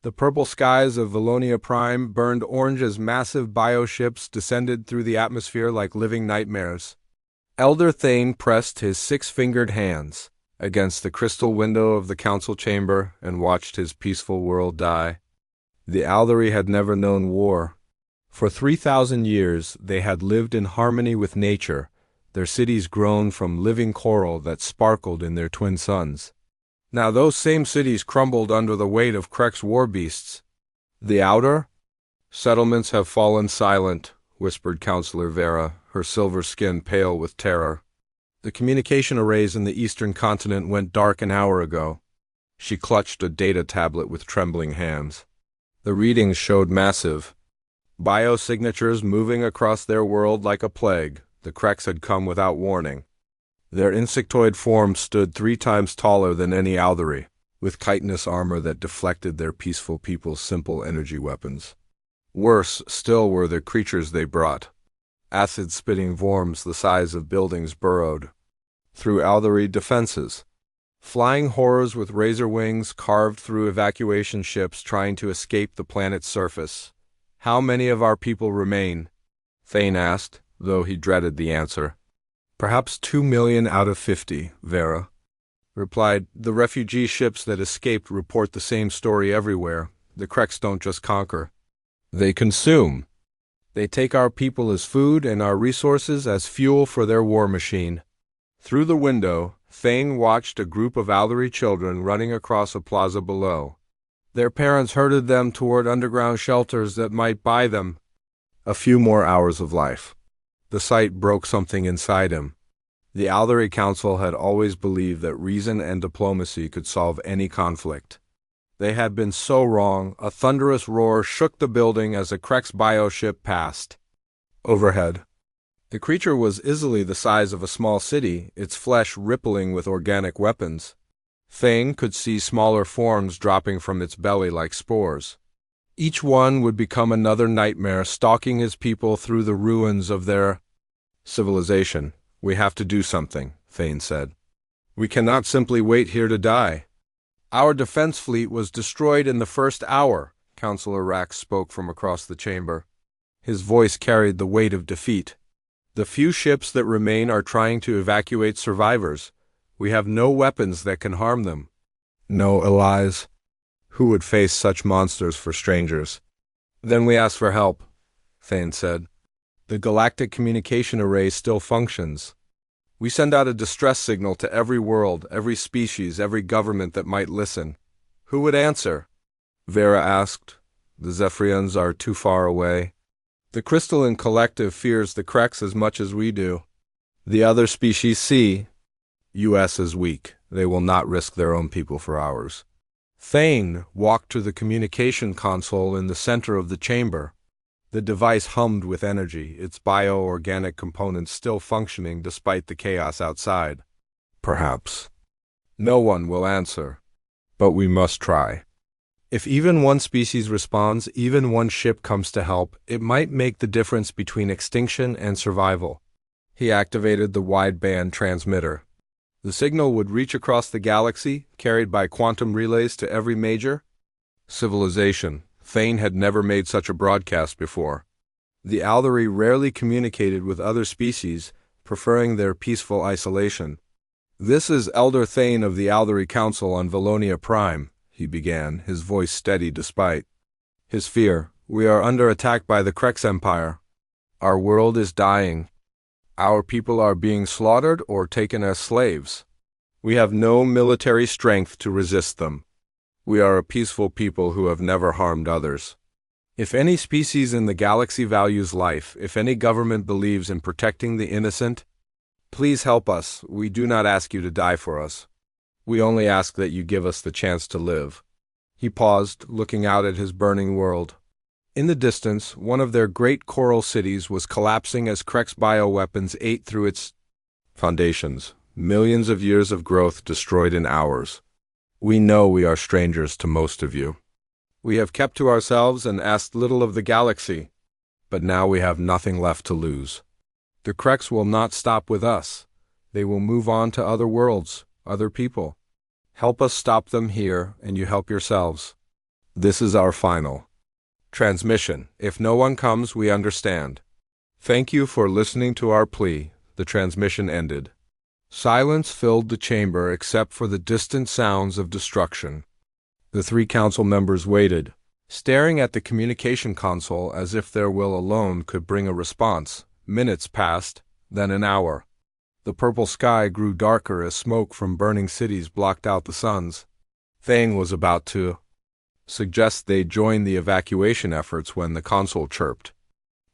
The purple skies of Valonia Prime burned orange as massive bioships descended through the atmosphere like living nightmares. Elder Thane pressed his six-fingered hands against the crystal window of the council chamber and watched his peaceful world die. The Aldari had never known war. For 3,000 years they had lived in harmony with nature, their cities grown from living coral that sparkled in their twin suns. Now those same cities crumbled under the weight of Krek's war beasts. The outer settlements have fallen silent, whispered Counselor Vera, her silver skin pale with terror. The communication arrays in the eastern continent went dark an hour ago. She clutched a data tablet with trembling hands. The readings showed massive biosignatures moving across their world like a plague. The Kreks had come without warning. Their insectoid forms stood 3 times taller than any Aldari, with chitinous armor that deflected their peaceful people's simple energy weapons. Worse still were the creatures they brought. Acid-spitting worms the size of buildings burrowed through Aldari defenses. Flying horrors with razor wings carved through evacuation ships trying to escape the planet's surface. How many of our people remain? Thane asked, though he dreaded the answer. Perhaps 2 million out of 50, Vera replied. The refugee ships that escaped report the same story everywhere. The Kreks don't just conquer. They consume. They take our people as food and our resources as fuel for their war machine. Through the window, Thane watched a group of Aldari children running across a plaza below. Their parents herded them toward underground shelters that might buy them a few more hours of life. The sight broke something inside him. The Aldari Council had always believed that reason and diplomacy could solve any conflict. They had been so wrong. A thunderous roar shook the building as a Krek's bioship passed. Overhead, the creature was easily the size of a small city, its flesh rippling with organic weapons. Thane could see smaller forms dropping from its belly like spores. Each one would become another nightmare, stalking his people through the ruins of their civilization. We have to do something, Thane said. We cannot simply wait here to die. Our defense fleet was destroyed in the first hour, Counselor Rax spoke from across the chamber. His voice carried the weight of defeat. The few ships that remain are trying to evacuate survivors. We have no weapons that can harm them. No allies. Who would face such monsters for strangers? Then we ask for help, Thane said. The galactic communication array still functions. We send out a distress signal to every world, every species, every government that might listen. Who would answer? Vera asked. The Zephyrians are too far away. The crystalline collective fears the Kreks as much as we do. The other species see. US is weak. They will not risk their own people for ours. Thane walked to the communication console in the center of the chamber. The device hummed with energy, its bio-organic components still functioning despite the chaos outside. Perhaps. No one will answer. But we must try. If even one species responds, even one ship comes to help, it might make the difference between extinction and survival. He activated the wideband transmitter. The signal would reach across the galaxy, carried by quantum relays to every major civilization. Thane had never made such a broadcast before. The Aldari rarely communicated with other species, preferring their peaceful isolation. This is Elder Thane of the Aldari Council on Valonia Prime, he began, his voice steady despite his fear. We are under attack by the Kreks Empire. Our world is dying. Our people are being slaughtered or taken as slaves. We have no military strength to resist them. We are a peaceful people who have never harmed others. If any species in the galaxy values life, if any government believes in protecting the innocent, please help us. We do not ask you to die for us. We only ask that you give us the chance to live. He paused, looking out at his burning world. In the distance, one of their great coral cities was collapsing as Krek's bioweapons ate through its foundations. Millions of years of growth destroyed in hours. We know we are strangers to most of you. We have kept to ourselves and asked little of the galaxy, but now we have nothing left to lose. The Kreks will not stop with us. They will move on to other worlds, other people. Help us stop them here, and you help yourselves. This is our final transmission. If no one comes, we understand. Thank you for listening to our plea. The transmission ended. Silence filled the chamber except for the distant sounds of destruction. The three council members waited, staring at the communication console as if their will alone could bring a response. Minutes passed, then an hour. The purple sky grew darker as smoke from burning cities blocked out the suns. Thane was about to suggest they join the evacuation efforts when the console chirped.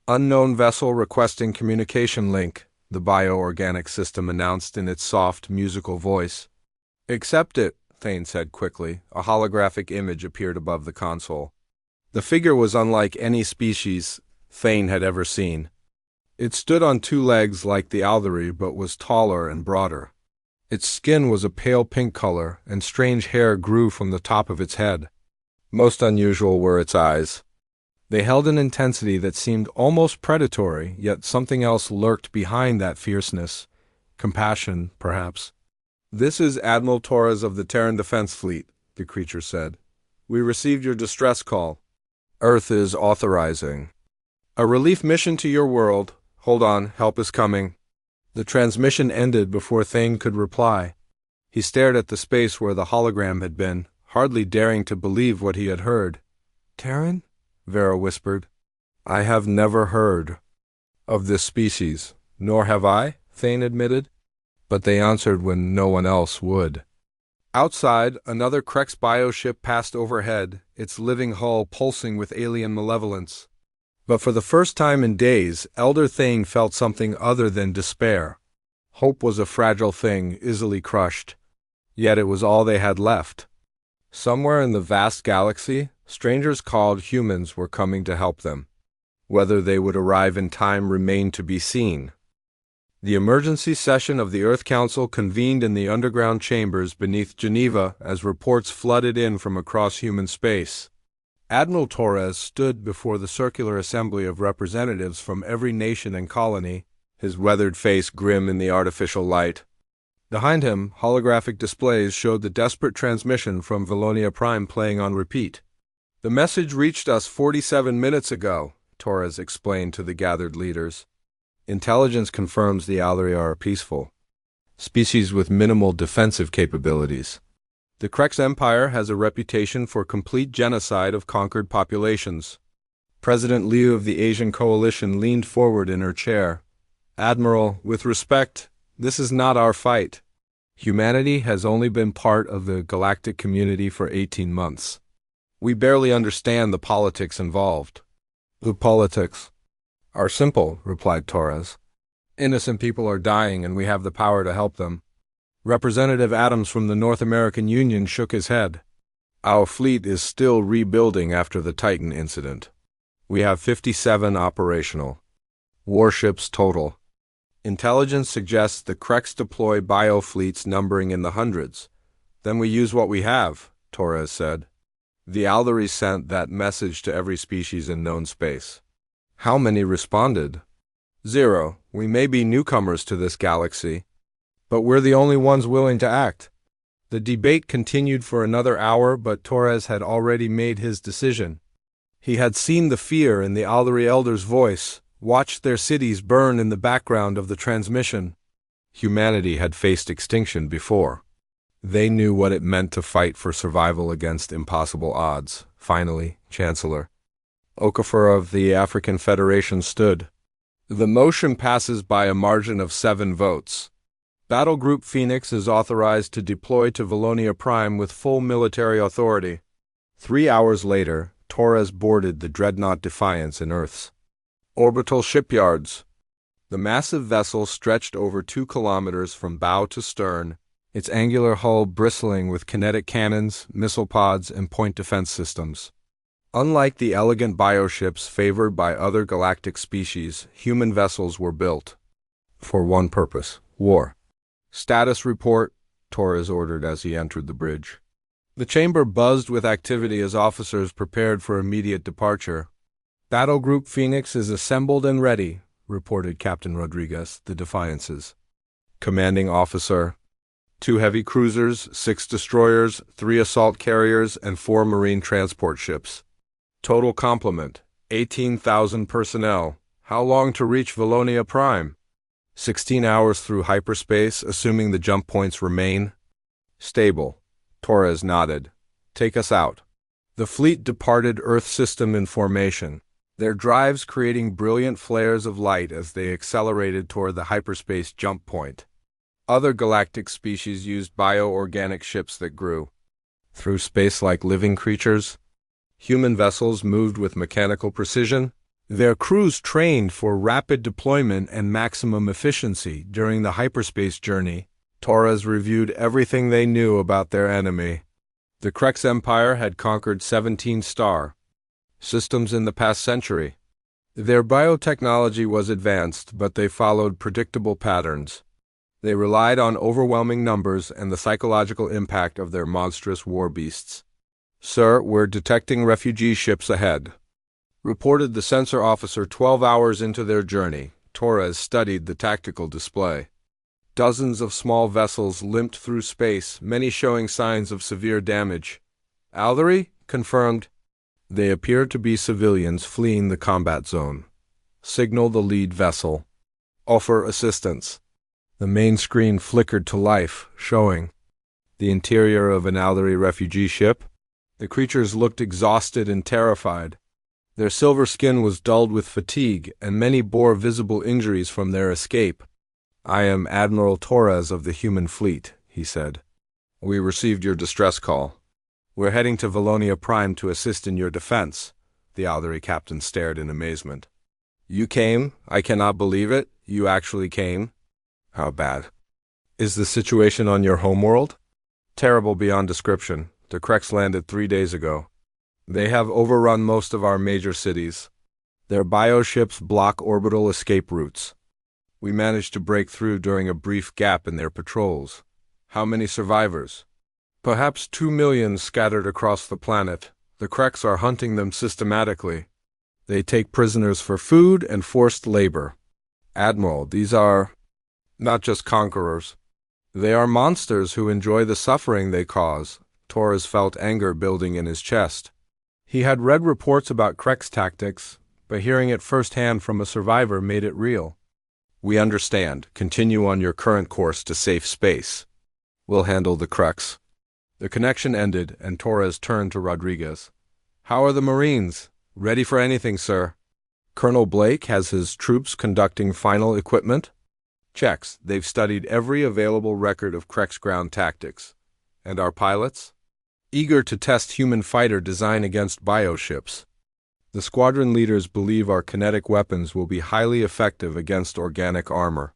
Unknown vessel requesting communication link, the bioorganic system announced in its soft, musical voice. Accept it, Thane said quickly. A holographic image appeared above the console. The figure was unlike any species Thane had ever seen. It stood on two legs like the Aldery but was taller and broader. Its skin was a pale pink color, and strange hair grew from the top of its head. Most unusual were its eyes. They held an intensity that seemed almost predatory, yet something else lurked behind that fierceness. Compassion, perhaps. "This is Admiral Torres of the Terran Defense Fleet," the creature said. "We received your distress call. Earth is authorizing a relief mission to your world. Hold on, help is coming." The transmission ended before Thane could reply. He stared at the space where the hologram had been, hardly daring to believe what he had heard. "Terran?" Vera whispered. "I have never heard of this species." "Nor have I," Thane admitted. But they answered when no one else would. Outside, another Krex bioship passed overhead, its living hull pulsing with alien malevolence. But for the first time in days, Elder Thane felt something other than despair. Hope was a fragile thing, easily crushed. Yet it was all they had left. Somewhere in the vast galaxy, strangers called humans were coming to help them. Whether they would arrive in time remained to be seen. The emergency session of the Earth Council convened in the underground chambers beneath Geneva as reports flooded in from across human space. Admiral Torres stood before the circular assembly of representatives from every nation and colony, his weathered face grim in the artificial light. Behind him, holographic displays showed the desperate transmission from Valonia Prime playing on repeat. "The message reached us 47 minutes ago," Torres explained to the gathered leaders. "Intelligence confirms the Aldery are a peaceful species with minimal defensive capabilities. The Krex Empire has a reputation for complete genocide of conquered populations." President Liu of the Asian Coalition leaned forward in her chair. "Admiral, with respect, this is not our fight. Humanity has only been part of the galactic community for 18 months. We barely understand the politics involved." "The politics are simple," replied Torres. "Innocent people are dying and we have the power to help them." Representative Adams from the North American Union shook his head. "Our fleet is still rebuilding after the Titan incident. We have 57 operational warships total. Intelligence suggests the Krex deploy biofleets numbering in the hundreds. Then we use what we have," Torres said. "The Aldery sent that message to every species in known space." "How many responded?" "0. We may be newcomers to this galaxy, but we're the only ones willing to act." The debate continued for another hour, but Torres had already made his decision. He had seen the fear in the Aldery Elder's voice, watched their cities burn in the background of the transmission. Humanity had faced extinction before. They knew what it meant to fight for survival against impossible odds. Finally, Chancellor Okafor of the African Federation stood. "The motion passes by a margin of 7 votes. Battle Group Phoenix is authorized to deploy to Valonia Prime with full military authority." 3 hours later, Torres boarded the dreadnought Defiance in Earth's orbital shipyards. The massive vessel stretched over 2 kilometers from bow to stern, its angular hull bristling with kinetic cannons, missile pods, and point defense systems. Unlike the elegant bioships favored by other galactic species, human vessels were built for one purpose: war. "Status report," Torres ordered as he entered the bridge. The chamber buzzed with activity as officers prepared for immediate departure. "Battle Group Phoenix is assembled and ready," reported Captain Rodriguez, the Defiance's commanding officer. 2 heavy cruisers, 6 destroyers, 3 assault carriers, and 4 marine transport ships. Total complement, 18,000 personnel. How long to reach Valonia Prime? 16 hours through hyperspace, assuming the jump points remain. Stable. Torres nodded. Take us out. The fleet departed Earth system in formation, their drives creating brilliant flares of light as they accelerated toward the hyperspace jump point. Other galactic species used bioorganic ships that grew through space like living creatures. Human vessels moved with mechanical precision, their crews trained for rapid deployment and maximum efficiency during the hyperspace journey. Torres reviewed everything they knew about their enemy. The Krex Empire had conquered 17 star systems in the past century. Their biotechnology was advanced, but they followed predictable patterns. They relied on overwhelming numbers and the psychological impact of their monstrous war beasts. "Sir, we're detecting refugee ships ahead," reported the sensor officer 12 hours into their journey. Torres studied the tactical display. Dozens of small vessels limped through space, many showing signs of severe damage. "Aldery?" confirmed. They appear to be civilians fleeing the combat zone. Signal the lead vessel. Offer assistance. The main screen flickered to life, showing the interior of an Aldery refugee ship. The creatures looked exhausted and terrified. Their silver skin was dulled with fatigue, and many bore visible injuries from their escape. "I am Admiral Torres of the human fleet," he said. "We received your distress call. We're heading to Valonia Prime to assist in your defense." The Aldery captain stared in amazement. "You came? I cannot believe it. You actually came? How bad? Is the situation on your homeworld?" "Terrible beyond description. The Krex landed 3 days ago. They have overrun most of our major cities. Their bioships block orbital escape routes. We managed to break through during a brief gap in their patrols." "How many survivors?" "Perhaps 2 million scattered across the planet. The Krex are hunting them systematically. They take prisoners for food and forced labor." "Admiral, these are not just conquerors. They are monsters who enjoy the suffering they cause." Torres felt anger building in his chest. He had read reports about Krex tactics, but hearing it firsthand from a survivor made it real. "We understand. Continue on your current course to safe space. We'll handle the Krex." The connection ended, and Torres turned to Rodriguez. "How are the Marines? Ready for anything, sir." "Colonel Blake has his troops conducting final equipment checks. They've studied every available record of Krex ground tactics. And our pilots? Eager to test human fighter design against bioships. The squadron leaders believe our kinetic weapons will be highly effective against organic armor."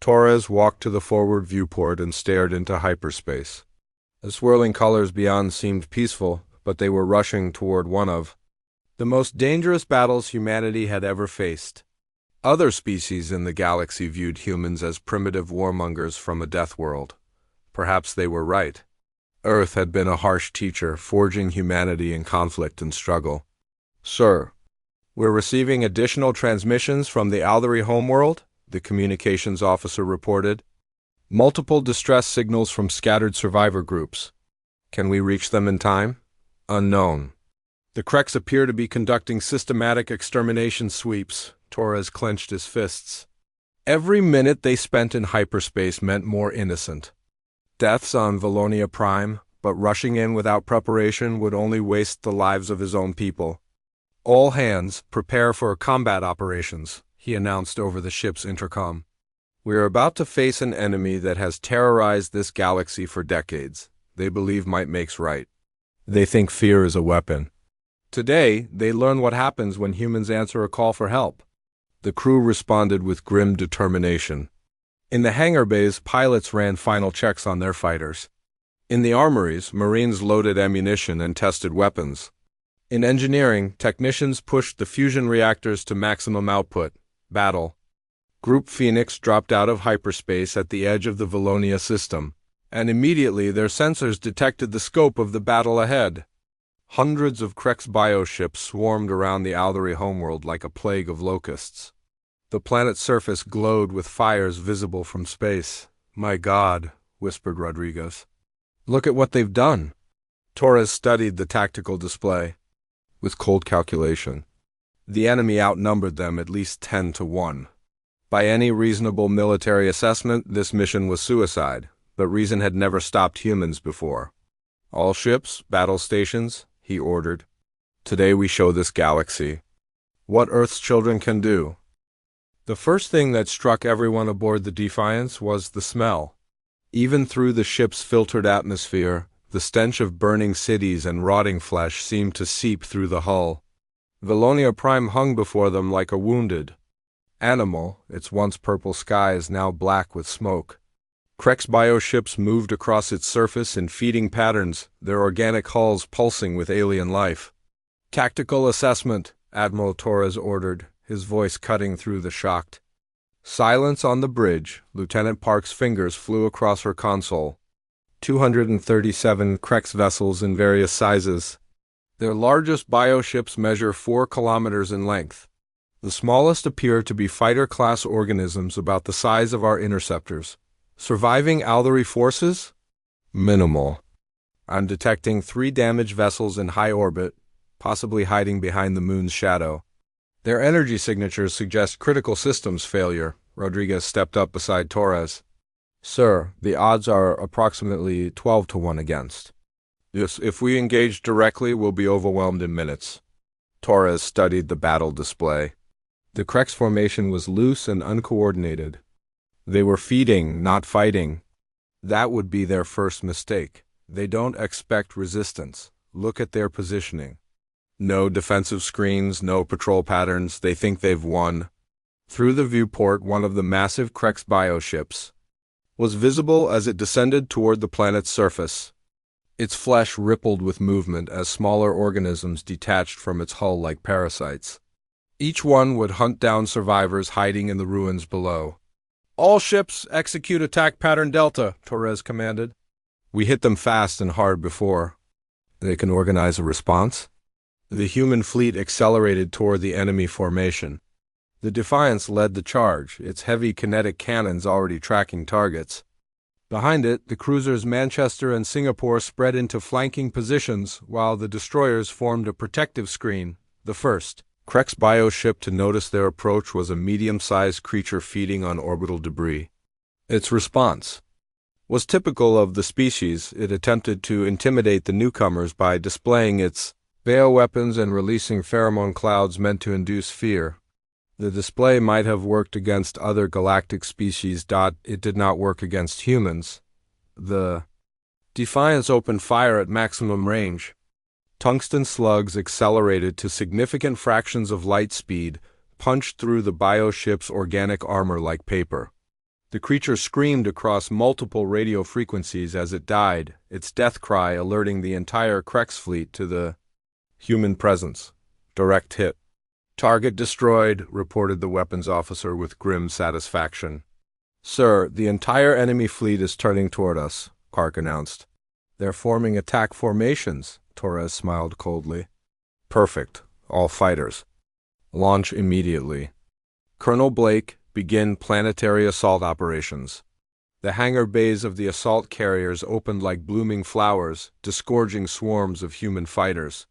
Torres walked to the forward viewport and stared into hyperspace. The swirling colors beyond seemed peaceful, but they were rushing toward one of the most dangerous battles humanity had ever faced. Other species in the galaxy viewed humans as primitive warmongers from a death world. Perhaps they were right. Earth had been a harsh teacher, forging humanity in conflict and struggle. "Sir, we're receiving additional transmissions from the Aldery homeworld," the communications officer reported. "Multiple distress signals from scattered survivor groups. Can we reach them in time?" "Unknown. The Krex appear to be conducting systematic extermination sweeps." Torres clenched his fists. Every minute they spent in hyperspace meant more innocent deaths on Valonia Prime, but rushing in without preparation would only waste the lives of his own people. "All hands, prepare for combat operations," he announced over the ship's intercom. "We are about to face an enemy that has terrorized this galaxy for decades. They believe might makes right. They think fear is a weapon. Today, they learn what happens when humans answer a call for help." The crew responded with grim determination. In the hangar bays, pilots ran final checks on their fighters. In the armories, Marines loaded ammunition and tested weapons. In engineering, technicians pushed the fusion reactors to maximum output. Battle. Group Phoenix dropped out of hyperspace at the edge of the Valonia system, and immediately their sensors detected the scope of the battle ahead. Hundreds of Krex bioships swarmed around the Aldery homeworld like a plague of locusts. The planet's surface glowed with fires visible from space. "My God, whispered Rodriguez. Look at what they've done. Torres studied the tactical display with cold calculation. The enemy outnumbered them at least 10-1. By any reasonable military assessment, this mission was suicide, but reason had never stopped humans before. All ships, battle stations, he ordered. Today we show this galaxy what Earth's children can do. The first thing that struck everyone aboard the Defiance was the smell. Even through the ship's filtered atmosphere, the stench of burning cities and rotting flesh seemed to seep through the hull. Valonia Prime hung before them like a wounded animal, its once purple skies now black with smoke. Krex bioships moved across its surface in feeding patterns, their organic hulls pulsing with alien life. Tactical assessment, Admiral Torres ordered, his voice cutting through the shocked silence on the bridge. Lieutenant Park's fingers flew across her console. 237 Krex vessels in various sizes. Their largest bioships measure 4 kilometers in length. The smallest appear to be fighter-class organisms about the size of our interceptors. Surviving Aldery forces? Minimal. I'm detecting 3 damaged vessels in high orbit, possibly hiding behind the moon's shadow. Their energy signatures suggest critical systems failure. Rodriguez stepped up beside Torres. Sir, the odds are approximately 12-1 against. Yes, if we engage directly, we'll be overwhelmed in minutes. Torres studied the battle display. The Krex formation was loose and uncoordinated. They were feeding, not fighting. That would be their first mistake. They don't expect resistance. Look at their positioning. No defensive screens, no patrol patterns. They think they've won. Through the viewport, one of the massive Krex bioships was visible as it descended toward the planet's surface. Its flesh rippled with movement as smaller organisms detached from its hull like parasites. Each one would hunt down survivors hiding in the ruins below. All ships execute attack pattern Delta, Torres commanded. We hit them fast and hard before. They can organize a response? The human fleet accelerated toward the enemy formation. The Defiance led the charge, its heavy kinetic cannons already tracking targets. Behind it, the cruisers Manchester and Singapore spread into flanking positions, while the destroyers formed a protective screen. The first Krex bioship to notice their approach was a medium-sized creature feeding on orbital debris. Its response was typical of the species. It attempted to intimidate the newcomers by displaying its bioweapons and releasing pheromone clouds meant to induce fear. The display might have worked against other galactic species. It did not work against humans. The Defiance opened fire at maximum range. Tungsten slugs accelerated to significant fractions of light speed, punched through the bioship's organic armor like paper. The creature screamed across multiple radio frequencies as it died, its death cry alerting the entire Krex fleet to the human presence. Direct hit. Target destroyed, reported the weapons officer with grim satisfaction. Sir, the entire enemy fleet is turning toward us, Park announced. They're forming attack formations, Torres smiled coldly. Perfect. All fighters. Launch immediately. Colonel Blake, begin planetary assault operations. The hangar bays of the assault carriers opened like blooming flowers, disgorging swarms of human fighters.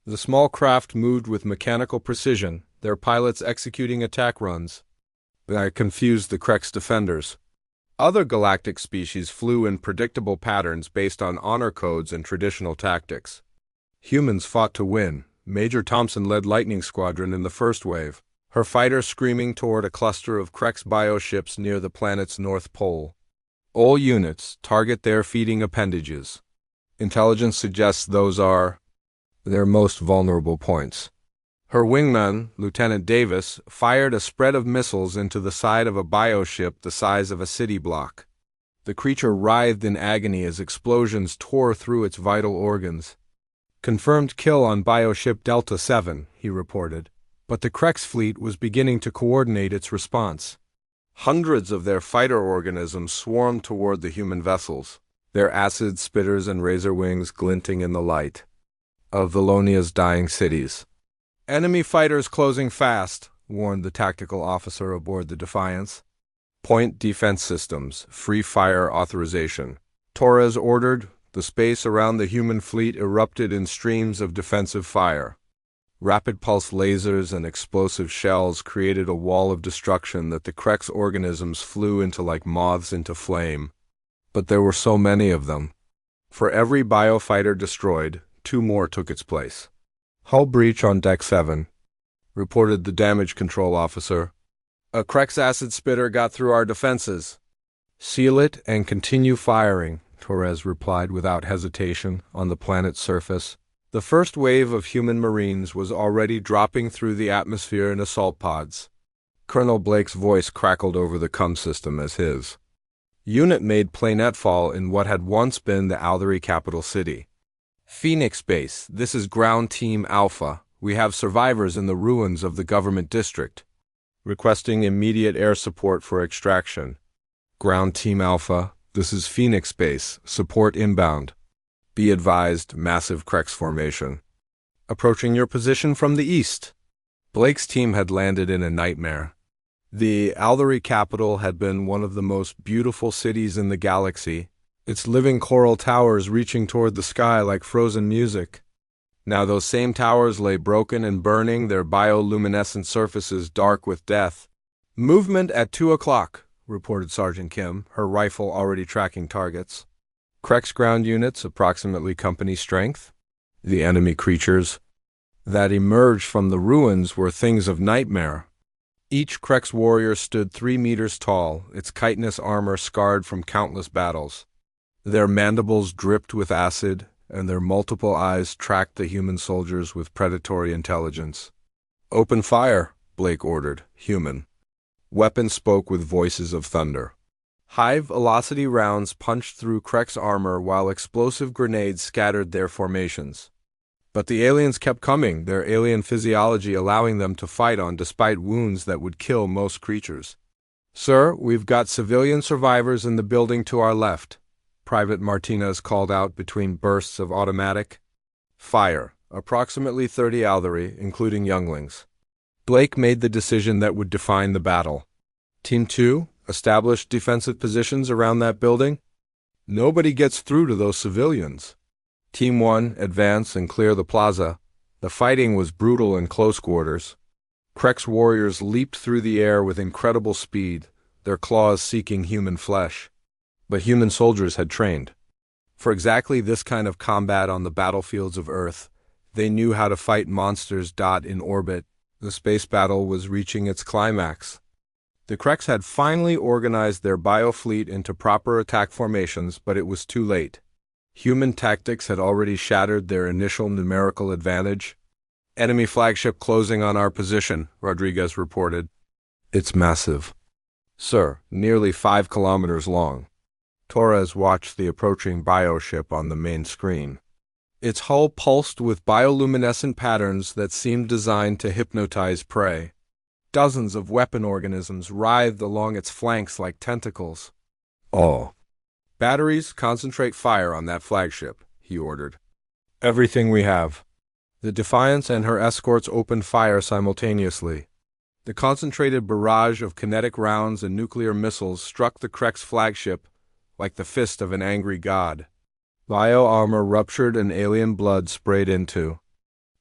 The small craft moved with mechanical precision, their pilots executing attack runs. That confused the Krex defenders. Other galactic species flew in predictable patterns based on honor codes and traditional tactics. Humans fought to win. Major Thompson led Lightning Squadron in the first wave, her fighter screaming toward a cluster of Krex bioships near the planet's north pole. All units, target their feeding appendages. Intelligence suggests those are their most vulnerable points. Her wingman, Lieutenant Davis, fired a spread of missiles into the side of a bioship the size of a city block. The creature writhed in agony as explosions tore through its vital organs. Confirmed kill on bioship Delta 7, he reported, but the Krex fleet was beginning to coordinate its response. Hundreds of their fighter organisms swarmed toward the human vessels, their acid spitters and razor wings glinting in the light of Valonia's dying cities. Enemy fighters closing fast, warned the tactical officer aboard the Defiance. Point defense systems, free fire authorization. Torres ordered. The space around the human fleet erupted in streams of defensive fire. Rapid pulse lasers and explosive shells created a wall of destruction that the Krex organisms flew into like moths into flame. But there were so many of them. For every biofighter destroyed, 2 more took its place. Hull breach on Deck 7, reported the damage control officer. A Krex acid spitter got through our defenses. Seal it and continue firing, Torres replied without hesitation. On the planet's surface, the first wave of human marines was already dropping through the atmosphere in assault pods. Colonel Blake's voice crackled over the comm system as his unit made planetfall in what had once been the Aldery capital city. Phoenix Base, this is Ground Team Alpha. We have survivors in the ruins of the government district. Requesting immediate air support for extraction. Ground Team Alpha, this is Phoenix Base. Support inbound. Be advised, massive Krex formation. Approaching your position from the east. Blake's team had landed in a nightmare. The Aldery capital had been one of the most beautiful cities in the galaxy, its living coral towers reaching toward the sky like frozen music. Now those same towers lay broken and burning, their bioluminescent surfaces dark with death. Movement at 2 o'clock, reported Sergeant Kim, her rifle already tracking targets. Krex ground units, approximately company strength. The enemy creatures that emerged from the ruins were things of nightmare. Each Krex warrior stood 3 meters tall, its chitinous armor scarred from countless battles. Their mandibles dripped with acid, and their multiple eyes tracked the human soldiers with predatory intelligence. Open fire, Blake ordered, human. Weapons spoke with voices of thunder. High-velocity rounds punched through Krex armor while explosive grenades scattered their formations. But the aliens kept coming, their alien physiology allowing them to fight on despite wounds that would kill most creatures. Sir, we've got civilian survivors in the building to our left, Private Martinez called out between bursts of automatic fire, approximately 30 Aldery, including younglings. Blake made the decision that would define the battle. Team 2, establish defensive positions around that building. Nobody gets through to those civilians. Team 1, advance and clear the plaza. The fighting was brutal in close quarters. Krex warriors leaped through the air with incredible speed, their claws seeking human flesh. But human soldiers had trained for exactly this kind of combat on the battlefields of Earth. They knew how to fight monsters. In orbit, the space battle was reaching its climax. The Krex had finally organized their biofleet into proper attack formations, but it was too late. Human tactics had already shattered their initial numerical advantage. Enemy flagship closing on our position, Rodriguez reported. It's massive. Sir, nearly 5 kilometers long. Torres watched the approaching bioship on the main screen. Its hull pulsed with bioluminescent patterns that seemed designed to hypnotize prey. Dozens of weapon organisms writhed along its flanks like tentacles. Oh. Batteries, concentrate fire on that flagship, he ordered. Everything we have. The Defiance and her escorts opened fire simultaneously. The concentrated barrage of kinetic rounds and nuclear missiles struck the Krex flagship like the fist of an angry god. Bio-armor ruptured and alien blood sprayed into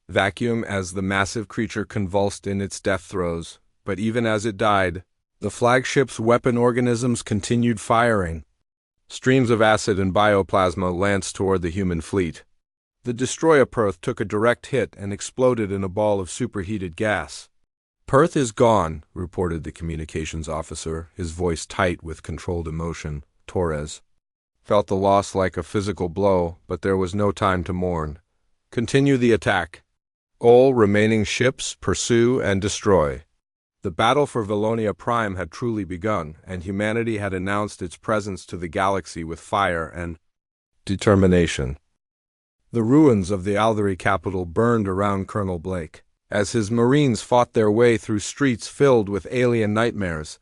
vacuum as the massive creature convulsed in its death throes, but even as it died, the flagship's weapon organisms continued firing. Streams of acid and bioplasma lanced toward the human fleet. The destroyer Perth took a direct hit and exploded in a ball of superheated gas. Perth is gone, reported the communications officer, his voice tight with controlled emotion. Torres felt the loss like a physical blow, but there was no time to mourn. Continue the attack. All remaining ships pursue and destroy. The battle for Valonia Prime had truly begun, and humanity had announced its presence to the galaxy with fire and determination. The ruins of the Aldery capital burned around Colonel Blake, as his Marines fought their way through streets filled with alien nightmares.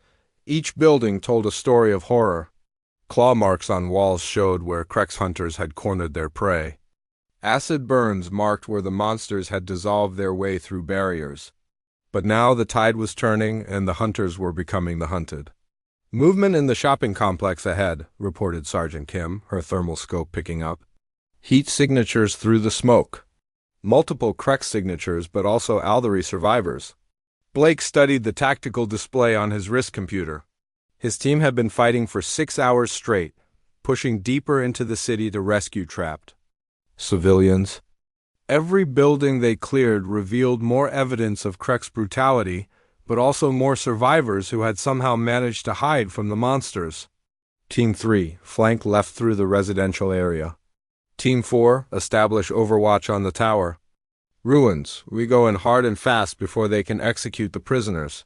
Each building told a story of horror. Claw marks on walls showed where Krex hunters had cornered their prey. Acid burns marked where the monsters had dissolved their way through barriers. But now the tide was turning, and the hunters were becoming the hunted. Movement in the shopping complex ahead, reported Sergeant Kim, her thermal scope picking up. Heat signatures through the smoke. Multiple Krex signatures, but also Aldery survivors. Blake studied the tactical display on his wrist computer. His team had been fighting for 6 hours straight, pushing deeper into the city to rescue trapped civilians. Every building they cleared revealed more evidence of Krex brutality, but also more survivors who had somehow managed to hide from the monsters. Team 3, flank left through the residential area. Team 4, establish overwatch on the tower. Ruins, we go in hard and fast before they can execute the prisoners.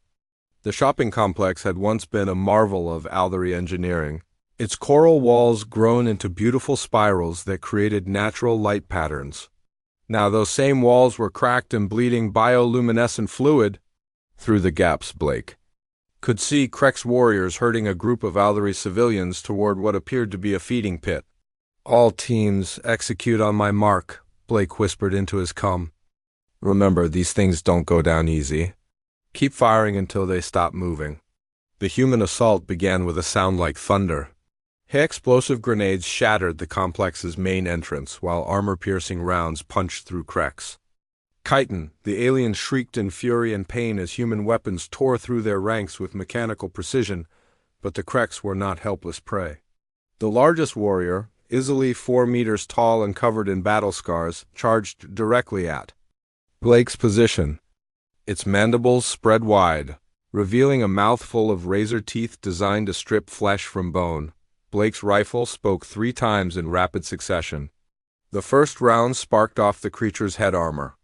The shopping complex had once been a marvel of Aldery engineering. Its coral walls grown into beautiful spirals that created natural light patterns. Now those same walls were cracked and bleeding bioluminescent fluid. Through the gaps, Blake could see Krex warriors herding a group of Aldery civilians toward what appeared to be a feeding pit. All teams execute on my mark, Blake whispered into his comm. Remember, these things don't go down easy. Keep firing until they stop moving. The human assault began with a sound like thunder. High-explosive grenades shattered the complex's main entrance, while armor-piercing rounds punched through Krex. Chitin, the alien shrieked in fury and pain as human weapons tore through their ranks with mechanical precision, but the Krex were not helpless prey. The largest warrior, easily 4 meters tall and covered in battle scars, charged directly at Blake's position. Its mandibles spread wide, revealing a mouthful of razor teeth designed to strip flesh from bone. Blake's rifle spoke 3 times in rapid succession. The first round sparked off the creature's head armor.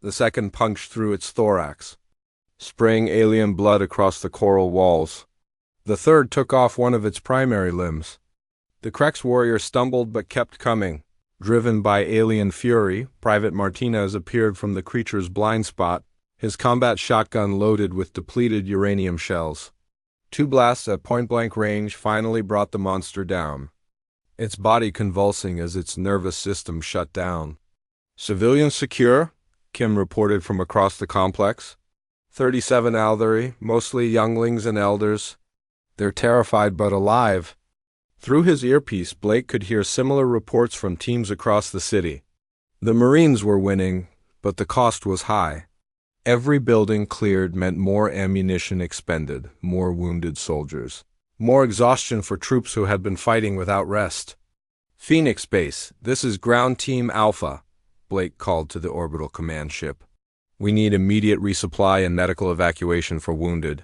The second punched through its thorax, spraying alien blood across the coral walls. The third took off one of its primary limbs. The Krex warrior stumbled but kept coming. Driven by alien fury, Private Martinez appeared from the creature's blind spot, his combat shotgun loaded with depleted uranium shells. 2 blasts at point-blank range finally brought the monster down, its body convulsing as its nervous system shut down. Civilians secure, Kim reported from across the complex. 37 Aldery, mostly younglings and elders. They're terrified but alive. Through his earpiece, Blake could hear similar reports from teams across the city. The Marines were winning, but the cost was high. Every building cleared meant more ammunition expended, more wounded soldiers, more exhaustion for troops who had been fighting without rest. Phoenix Base, this is Ground Team Alpha, Blake called to the orbital command ship. We need immediate resupply and medical evacuation for wounded.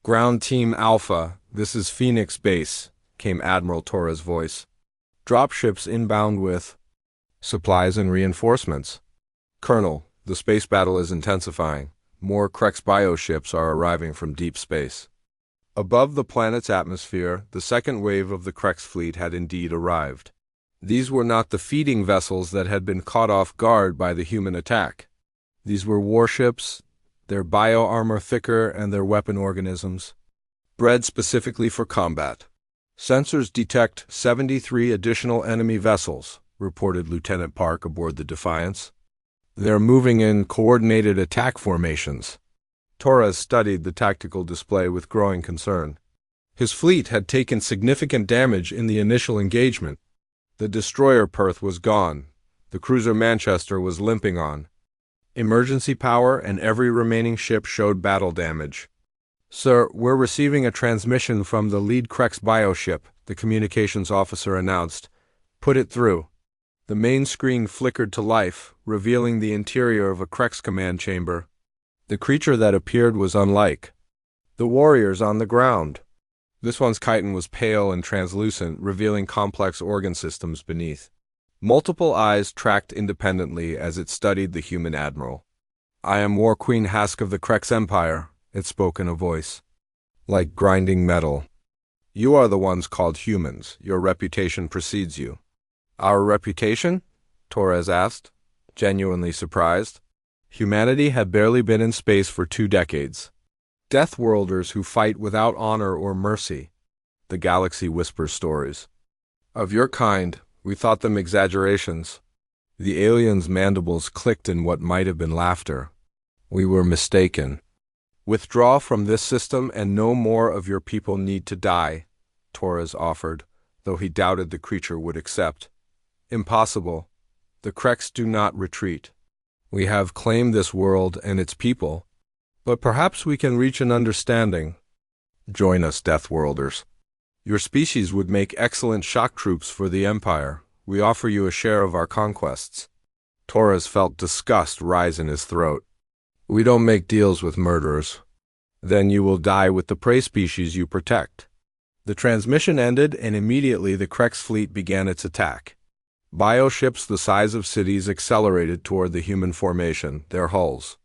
Ground Team Alpha, this is Phoenix Base, came Admiral Torres' voice. Dropships inbound with supplies and reinforcements. Colonel, the space battle is intensifying. More Krex bioships are arriving from deep space. Above the planet's atmosphere, the second wave of the Krex fleet had indeed arrived. These were not the feeding vessels that had been caught off guard by the human attack. These were warships, their bio-armor thicker and their weapon organisms, bred specifically for combat. Sensors detect 73 additional enemy vessels, reported Lieutenant Park aboard the Defiance. They're moving in coordinated attack formations. Torres studied the tactical display with growing concern. His fleet had taken significant damage in the initial engagement. The destroyer Perth was gone. The cruiser Manchester was limping on. Emergency power and every remaining ship showed battle damage. Sir, we're receiving a transmission from the lead Krex bioship, the communications officer announced. Put it through. The main screen flickered to life, revealing the interior of a Krex command chamber. The creature that appeared was unlike the warriors on the ground. This one's chitin was pale and translucent, revealing complex organ systems beneath. Multiple eyes tracked independently as it studied the human admiral. I am War Queen Hask of the Krex Empire, it spoke in a voice like grinding metal. You are the ones called humans. Your reputation precedes you. Our reputation? Torres asked, genuinely surprised. Humanity had barely been in space for 2 decades. Deathworlders who fight without honor or mercy. The galaxy whispers stories. Of your kind, we thought them exaggerations. The aliens' mandibles clicked in what might have been laughter. We were mistaken. Withdraw from this system and no more of your people need to die, Torres offered, though he doubted the creature would accept. Impossible. The Kreks do not retreat. We have claimed this world and its people, but perhaps we can reach an understanding. Join us, Deathworlders. Your species would make excellent shock troops for the Empire. We offer you a share of our conquests. Torres felt disgust rise in his throat. We don't make deals with murderers. Then you will die with the prey species you protect. The transmission ended, and immediately the Kreks fleet began its attack. Bioships the size of cities accelerated toward the human formation, their hulls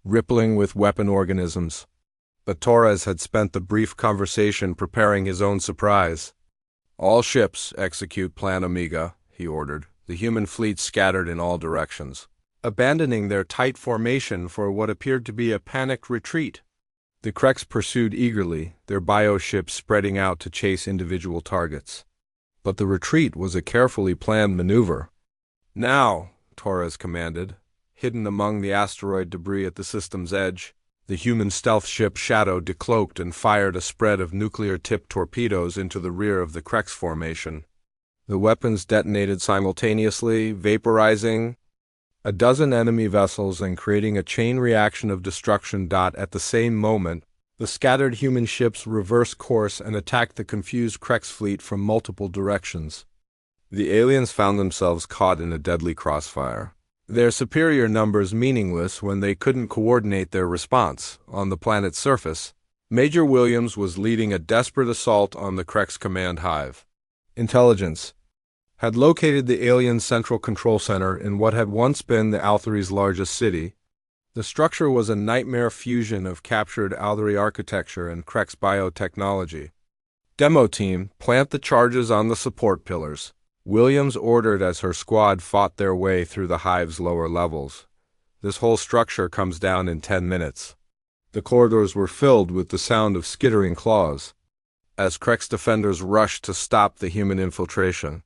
rippling with weapon organisms. But Torres had spent the brief conversation preparing his own surprise. All ships execute Plan Omega, he ordered. The human fleet scattered in all directions, abandoning their tight formation for what appeared to be a panicked retreat. The Kreks pursued eagerly, their bioships spreading out to chase individual targets. But the retreat was a carefully planned maneuver. Now, Torres commanded. Hidden among the asteroid debris at the system's edge, the human stealth ship Shadow decloaked and fired a spread of nuclear-tipped torpedoes into the rear of the Kreks formation. The weapons detonated simultaneously, vaporizing a dozen enemy vessels and creating a chain reaction of destruction. At the same moment, the scattered human ships reversed course and attacked the confused Kreks fleet from multiple directions. The aliens found themselves caught in a deadly crossfire. Their superior numbers meaningless when they couldn't coordinate their response. On the planet's surface, Major Williams was leading a desperate assault on the Kreks command hive. Intelligence had located the alien central control center in what had once been the Althari's largest city. The structure was a nightmare fusion of captured Althari architecture and Kreks biotechnology. Demo team, plant the charges on the support pillars, Williams ordered as her squad fought their way through the hive's lower levels. This whole structure comes down in 10 minutes. The corridors were filled with the sound of skittering claws, as Kreks defenders rushed to stop the human infiltration.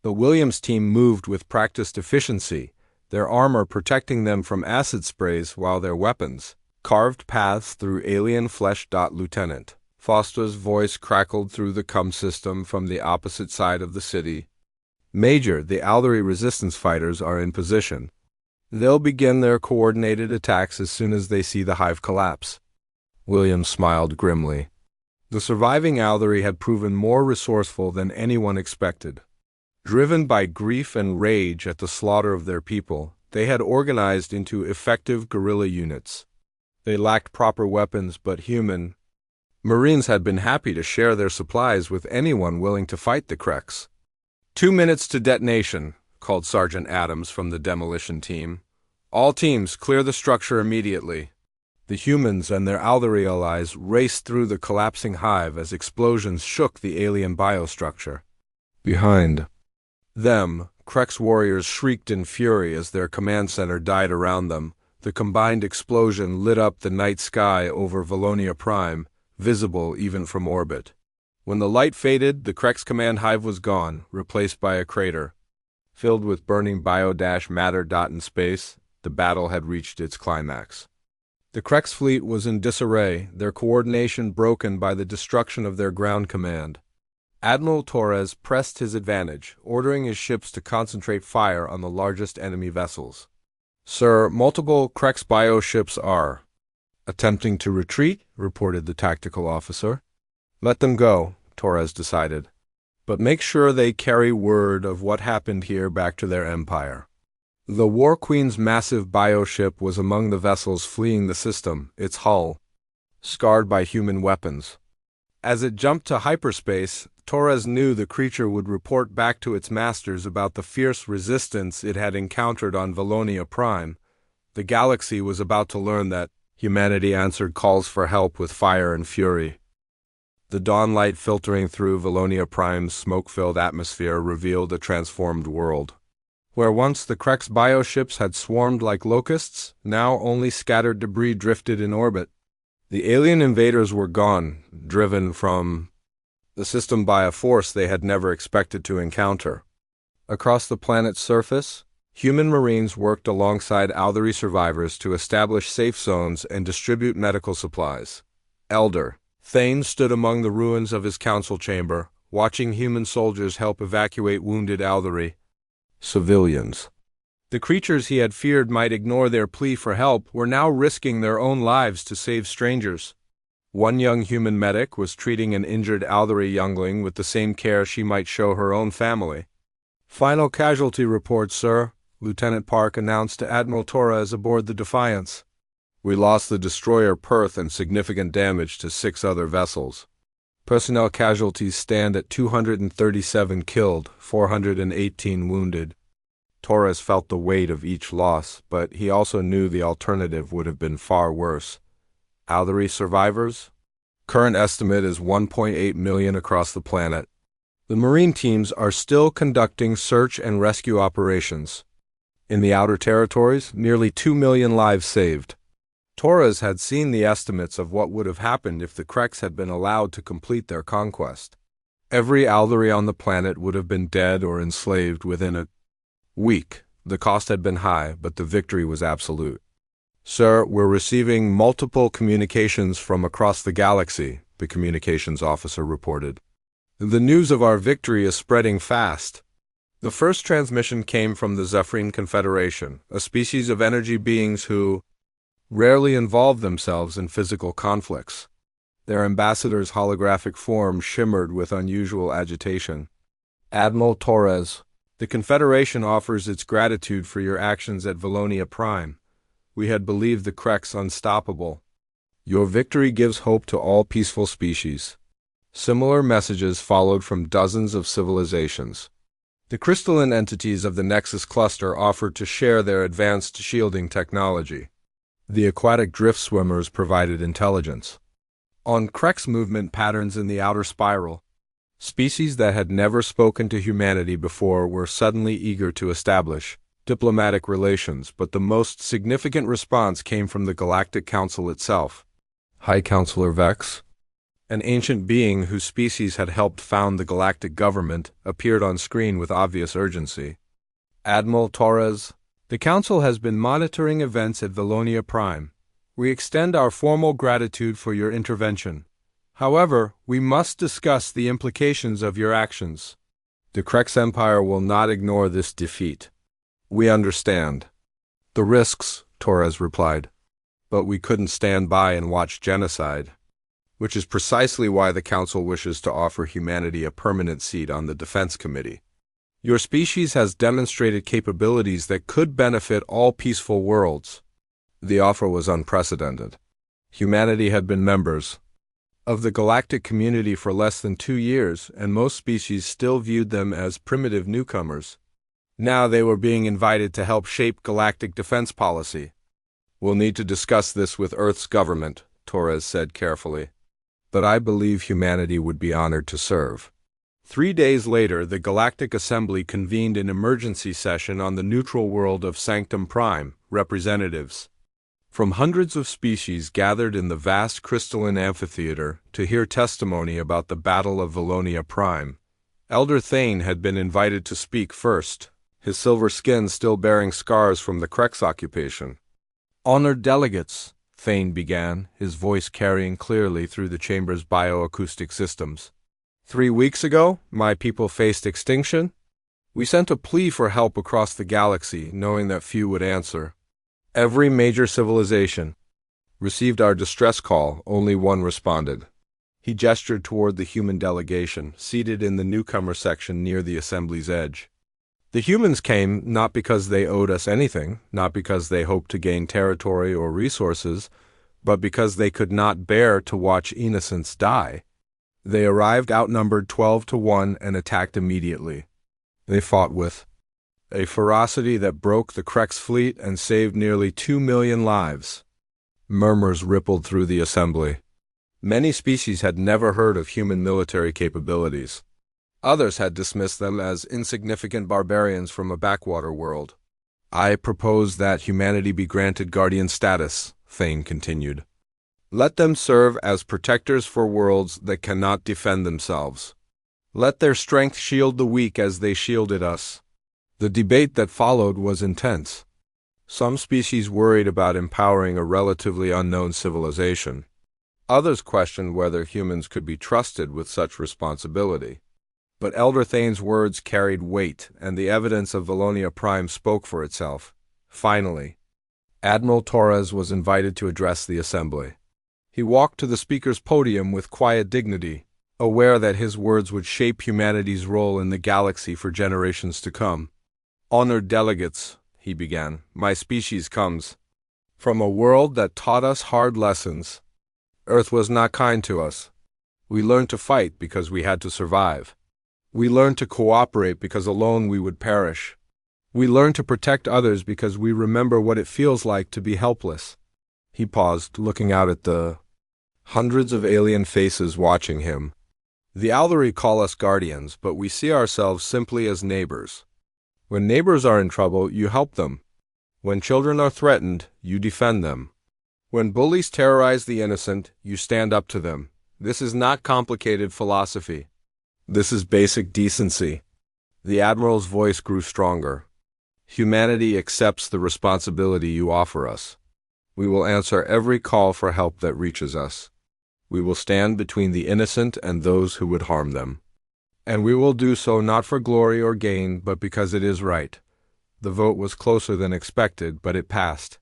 The Williams team moved with practiced efficiency, their armor protecting them from acid sprays while their weapons carved paths through alien flesh. Lieutenant Foster's voice crackled through the comm system from the opposite side of the city. Major, the Althari resistance fighters are in position. They'll begin their coordinated attacks as soon as they see the hive collapse. Williams smiled grimly. The surviving Althari had proven more resourceful than anyone expected. Driven by grief and rage at the slaughter of their people, they had organized into effective guerrilla units. They lacked proper weapons, but human Marines had been happy to share their supplies with anyone willing to fight the Kreks. 2 minutes to detonation, called Sergeant Adams from the demolition team. All teams clear the structure immediately. The humans and their Althari allies raced through the collapsing hive as explosions shook the alien biostructure. Behind them, Kreks warriors shrieked in fury as their command center died around them. The combined explosion lit up the night sky over Valonia Prime, visible even from orbit. When the light faded, the Kreks command hive was gone, replaced by a crater filled with burning bio-matter. In space, the battle had reached its climax. The Kreks fleet was in disarray, their coordination broken by the destruction of their ground command. Admiral Torres pressed his advantage, ordering his ships to concentrate fire on the largest enemy vessels. Sir, multiple Kreks bioships are attempting to retreat, reported the tactical officer. Let them go, Torres decided. But make sure they carry word of what happened here back to their empire. The War Queen's massive bioship was among the vessels fleeing the system, its hull scarred by human weapons. As it jumped to hyperspace, Torres knew the creature would report back to its masters about the fierce resistance it had encountered on Valonia Prime. The galaxy was about to learn that humanity answered calls for help with fire and fury. The dawn light filtering through Valonia Prime's smoke-filled atmosphere revealed a transformed world. Where once the Kreks bioships had swarmed like locusts, now only scattered debris drifted in orbit. The alien invaders were gone, driven from the system by a force they had never expected to encounter. Across the planet's surface, Human Marines worked alongside Aldery survivors to establish safe zones and distribute medical supplies. Elder Thane stood among the ruins of his council chamber, watching human soldiers help evacuate wounded Aldery civilians. The creatures he had feared might ignore their plea for help were now risking their own lives to save strangers. One young human medic was treating an injured Aldery youngling with the same care she might show her own family. "Final casualty report, sir," Lieutenant Park announced to Admiral Torres aboard the Defiance. "We lost the destroyer Perth and significant damage to 6 other vessels. Personnel casualties stand at 237 killed, 418 wounded." Torres felt the weight of each loss, but he also knew the alternative would have been far worse. Aldery survivors? Current estimate is 1.8 million across the planet. The Marine teams are still conducting search and rescue operations. In the outer territories, nearly 2 million lives saved. Torres had seen the estimates of what would have happened if the Kreks had been allowed to complete their conquest. Every Aldery on the planet would have been dead or enslaved within a week. The cost had been high, but the victory was absolute. "Sir, we're receiving multiple communications from across the galaxy," the communications officer reported. "The news of our victory is spreading fast." The first transmission came from the Zephrine Confederation, a species of energy beings who rarely involve themselves in physical conflicts. Their ambassador's holographic form shimmered with unusual agitation. "Admiral Torres, the Confederation offers its gratitude for your actions at Valonia Prime. We had believed the Kreks unstoppable. Your victory gives hope to all peaceful species." Similar messages followed from dozens of civilizations. The crystalline entities of the Nexus cluster offered to share their advanced shielding technology. The aquatic drift swimmers provided intelligence on Kreks movement patterns in the outer spiral. Species that had never spoken to humanity before were suddenly eager to establish diplomatic relations, but the most significant response came from the Galactic Council itself. High Counselor Vex, an ancient being whose species had helped found the galactic government, appeared on screen with obvious urgency. "Admiral Torres, the Council has been monitoring events at Valonia Prime. We extend our formal gratitude for your intervention. However, we must discuss the implications of your actions. The Kreks Empire will not ignore this defeat. We understand the risks," Torres replied, "but we couldn't stand by and watch genocide. Which is precisely why the Council wishes to offer humanity a permanent seat on the Defense Committee. Your species has demonstrated capabilities that could benefit all peaceful worlds." The offer was unprecedented. Humanity had been members of the galactic community for less than 2 years, and most species still viewed them as primitive newcomers. Now they were being invited to help shape galactic defense policy. "We'll need to discuss this with Earth's government," Torres said carefully. "But I believe humanity would be honored to serve." 3 days later, the Galactic Assembly convened an emergency session on the neutral world of Sanctum Prime. Representatives from hundreds of species gathered in the vast crystalline amphitheater to hear testimony about the Battle of Valonia Prime. Elder Thane had been invited to speak first, his silver skin still bearing scars from the Kreks occupation. "Honored delegates," Thane began, his voice carrying clearly through the chamber's bioacoustic systems. 3 weeks ago, my people faced extinction. We sent a plea for help across the galaxy, knowing that few would answer. Every major civilization received our distress call, only one responded. He gestured toward the human delegation, seated in the newcomer section near the assembly's edge. The humans came not because they owed us anything, not because they hoped to gain territory or resources, but because they could not bear to watch innocents die. They arrived outnumbered 12-1 and attacked immediately. They fought with a ferocity that broke the Kreks fleet and saved nearly 2 million lives. Murmurs rippled through the assembly. Many species had never heard of human military capabilities. Others had dismissed them as insignificant barbarians from a backwater world. "I propose that humanity be granted guardian status," Thane continued. "Let them serve as protectors for worlds that cannot defend themselves. Let their strength shield the weak as they shielded us." The debate that followed was intense. Some species worried about empowering a relatively unknown civilization. Others questioned whether humans could be trusted with such responsibility. But Elder Thane's words carried weight, and the evidence of Valonia Prime spoke for itself. Finally, Admiral Torres was invited to address the assembly. He walked to the speaker's podium with quiet dignity, aware that his words would shape humanity's role in the galaxy for generations to come. "Honored delegates," he began, "my species comes from a world that taught us hard lessons. Earth was not kind to us. We learned to fight because we had to survive. We learned to cooperate because alone we would perish. We learned to protect others because we remember what it feels like to be helpless." He paused, looking out at the hundreds of alien faces watching him. "The Aldari call us guardians, but we see ourselves simply as neighbors. When neighbors are in trouble, you help them. When children are threatened, you defend them. When bullies terrorize the innocent, you stand up to them. This is not complicated philosophy. This is basic decency." The Admiral's voice grew stronger. "Humanity accepts the responsibility you offer us. We will answer every call for help that reaches us. We will stand between the innocent and those who would harm them. And we will do so not for glory or gain, but because it is right." The vote was closer than expected, but it passed.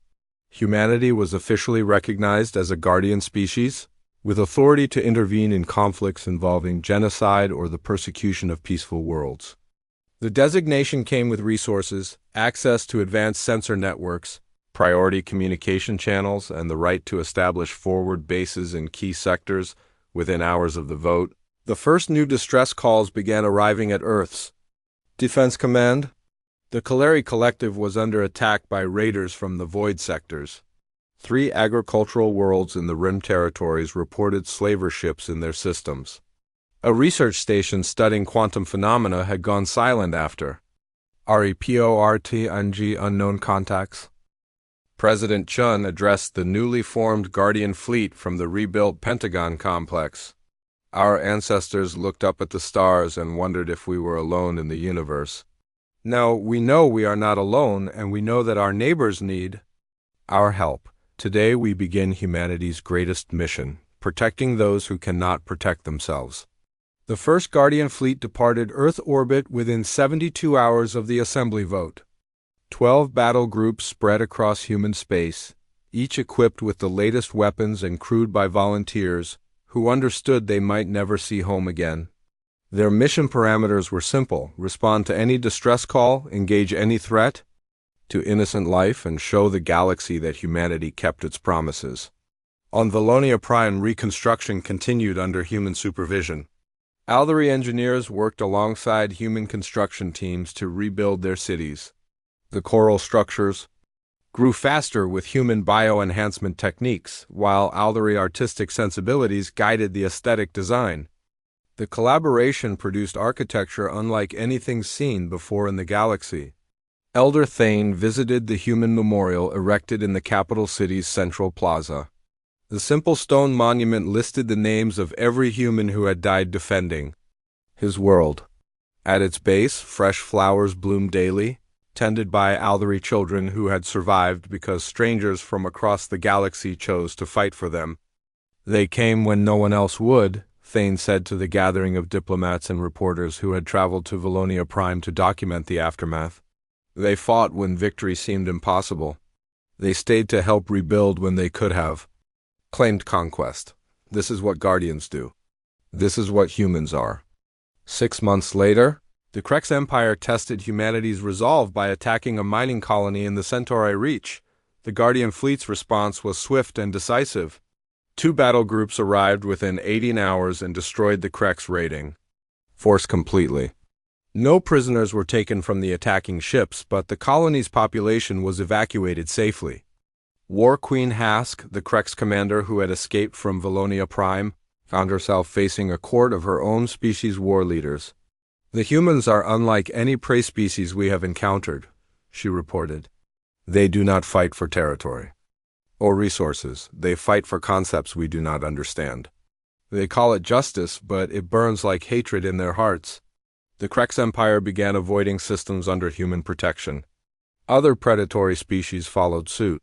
Humanity was officially recognized as a guardian species, with authority to intervene in conflicts involving genocide or the persecution of peaceful worlds. The designation came with resources, access to advanced sensor networks, priority communication channels, and the right to establish forward bases in key sectors within hours of the vote. The first new distress calls began arriving at Earth's Defense Command. The Kaleri Collective was under attack by raiders from the Void sectors. 3 agricultural worlds in the Rim territories reported slaver ships in their systems. A research station studying quantum phenomena had gone silent after REPORT unknown contacts. President Chun addressed the newly formed Guardian fleet from the rebuilt Pentagon complex. "Our ancestors looked up at the stars and wondered if we were alone in the universe. Now we know we are not alone, and we know that our neighbors need our help. Today we begin humanity's greatest mission, protecting those who cannot protect themselves." The first Guardian fleet departed Earth orbit within 72 hours of the assembly vote. 12 battle groups spread across human space, each equipped with the latest weapons and crewed by volunteers who understood they might never see home again. Their mission parameters were simple: respond to any distress call, engage any threat to innocent life, and show the galaxy that humanity kept its promises. On Valonia Prime, reconstruction continued under human supervision. Aldari engineers worked alongside human construction teams to rebuild their cities. The coral structures grew faster with human bioenhancement techniques, while Aldari artistic sensibilities guided the aesthetic design. The collaboration produced architecture unlike anything seen before in the galaxy. Elder Thane visited the human memorial erected in the capital city's central plaza. The simple stone monument listed the names of every human who had died defending his world. At its base, fresh flowers bloomed daily, tended by Aldari children who had survived because strangers from across the galaxy chose to fight for them. "They came when no one else would," Thane said to the gathering of diplomats and reporters who had traveled to Valonia Prime to document the aftermath. "They fought when victory seemed impossible. They stayed to help rebuild when they could have claimed conquest. This is what Guardians do. This is what humans are." 6 months later, the Krex Empire tested humanity's resolve by attacking a mining colony in the Centauri Reach. The Guardian fleet's response was swift and decisive. 2 battle groups arrived within 18 hours and destroyed the Krex raiding force completely. No prisoners were taken from the attacking ships, but the colony's population was evacuated safely. War Queen Hask, the Krex commander who had escaped from Valonia Prime, found herself facing a court of her own species' war leaders. "The humans are unlike any prey species we have encountered," she reported. "They do not fight for territory or resources. They fight for concepts we do not understand. They call it justice, but it burns like hatred in their hearts. The Krex Empire began avoiding systems under human protection. Other predatory species followed suit.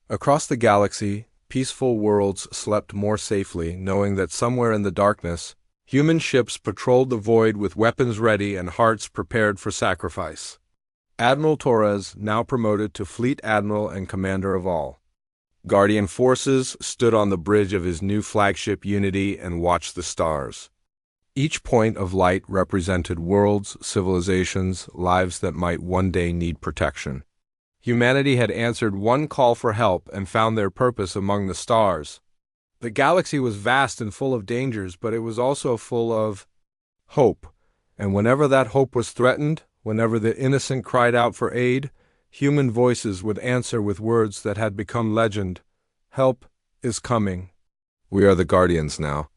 Across the galaxy, peaceful worlds slept more safely, knowing that somewhere in the darkness, human ships patrolled the void with weapons ready and hearts prepared for sacrifice. Admiral Torres, now promoted to Fleet Admiral and Commander of all Guardian forces, stood on the bridge of his new flagship Unity and watched the stars. Each point of light represented worlds, civilizations, lives that might one day need protection. Humanity had answered one call for help and found their purpose among the stars. The galaxy was vast and full of dangers, but it was also full of hope. And whenever that hope was threatened, whenever the innocent cried out for aid, human voices would answer with words that had become legend. Help is coming. We are the Guardians now.